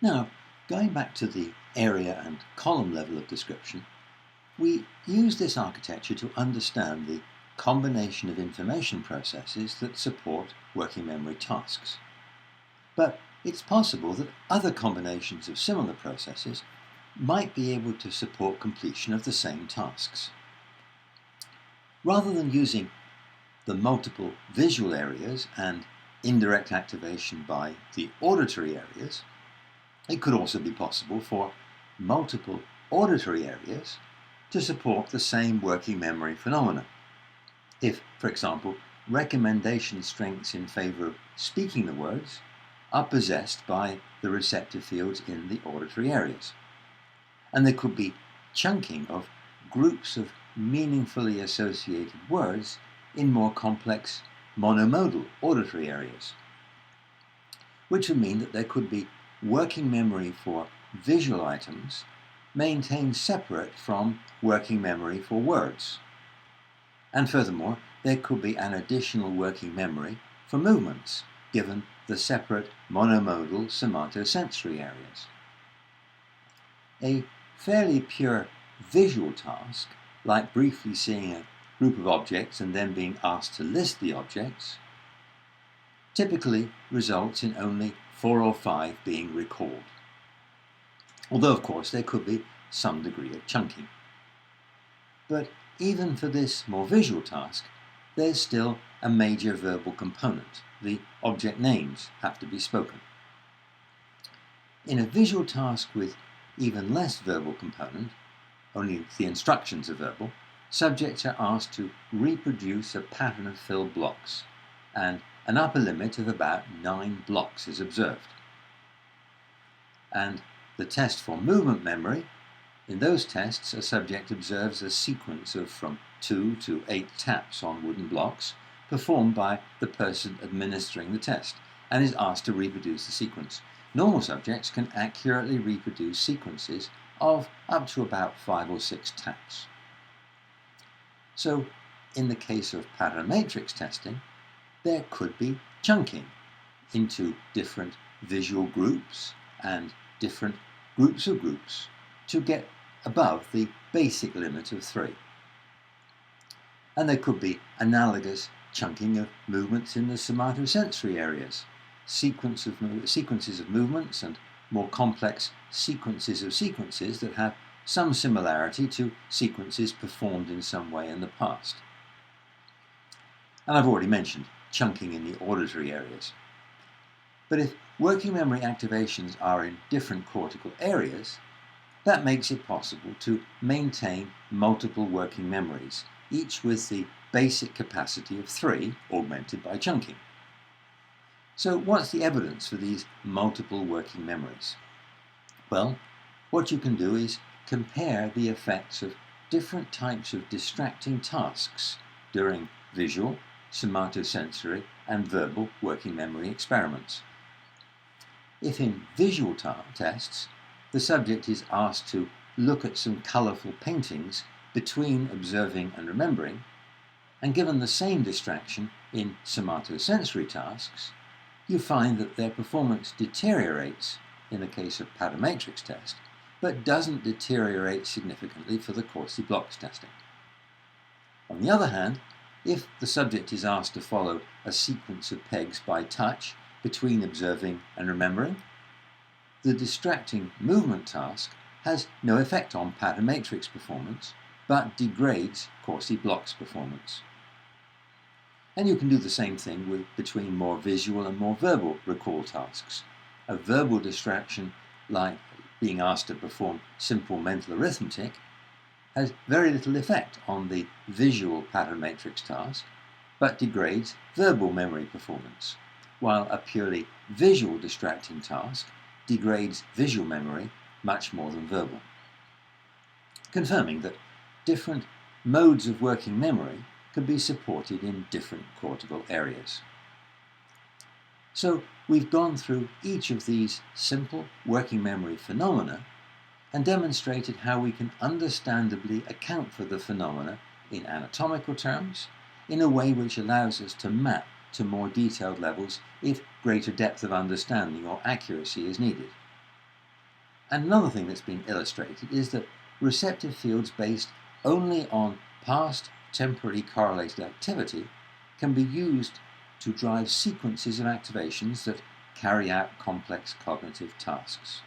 Now, going back to the area and column level of description, we use this architecture to understand the combination of information processes that support working memory tasks. But it's possible that other combinations of similar processes might be able to support completion of the same tasks. Rather than using the multiple visual areas and indirect activation by the auditory areas, it could also be possible for multiple auditory areas to support the same working memory phenomena. If, for example, recommendation strengths in favor of speaking the words are possessed by the receptive fields in the auditory areas. And there could be chunking of groups of meaningfully associated words in more complex monomodal auditory areas, which would mean that there could be working memory for visual items maintained separate from working memory for words. And furthermore, there could be an additional working memory for movements, given the separate monomodal somatosensory areas. A fairly pure visual task, like briefly seeing a group of objects and then being asked to list the objects, typically results in only 4 or 5 being recalled. Although, of course, there could be some degree of chunking. But even for this more visual task, there's still a major verbal component. The object names have to be spoken. In a visual task with even less verbal component, only the instructions are verbal, subjects are asked to reproduce a pattern of filled blocks, and an upper limit of about 9 blocks is observed. And the test for movement memory, in those tests, a subject observes a sequence of from 2 to 8 taps on wooden blocks performed by the person administering the test, and is asked to reproduce the sequence. Normal subjects can accurately reproduce sequences of up to about 5 or 6 taps. So, in the case of pattern matrix testing, there could be chunking into different visual groups and different groups of groups to get above the basic limit of 3. And there could be analogous chunking of movements in the somatosensory areas, sequences of movements and more complex sequences of sequences that have some similarity to sequences performed in some way in the past. And I've already mentioned chunking in the auditory areas. But if working memory activations are in different cortical areas, that makes it possible to maintain multiple working memories, each with the basic capacity of 3, augmented by chunking. So what's the evidence for these multiple working memories? Well, what you can do is compare the effects of different types of distracting tasks during visual, somatosensory, and verbal working memory experiments. If in visual tests, the subject is asked to look at some colourful paintings between observing and remembering, and given the same distraction in somatosensory tasks, you find that their performance deteriorates in the case of pattern matrix test, but doesn't deteriorate significantly for the Corsi blocks testing. On the other hand, if the subject is asked to follow a sequence of pegs by touch between observing and remembering, the distracting movement task has no effect on pattern matrix performance, but degrades Corsi blocks performance. And you can do the same thing between more visual and more verbal recall tasks. A verbal distraction, like being asked to perform simple mental arithmetic, has very little effect on the visual pattern matrix task, but degrades verbal memory performance, while a purely visual distracting task degrades visual memory much more than verbal, confirming that different modes of working memory can be supported in different cortical areas. So we've gone through each of these simple working memory phenomena and demonstrated how we can understandably account for the phenomena in anatomical terms in a way which allows us to map to more detailed levels if greater depth of understanding or accuracy is needed. And another thing that's been illustrated is that receptive fields based only on past temporally correlated activity can be used to drive sequences of activations that carry out complex cognitive tasks.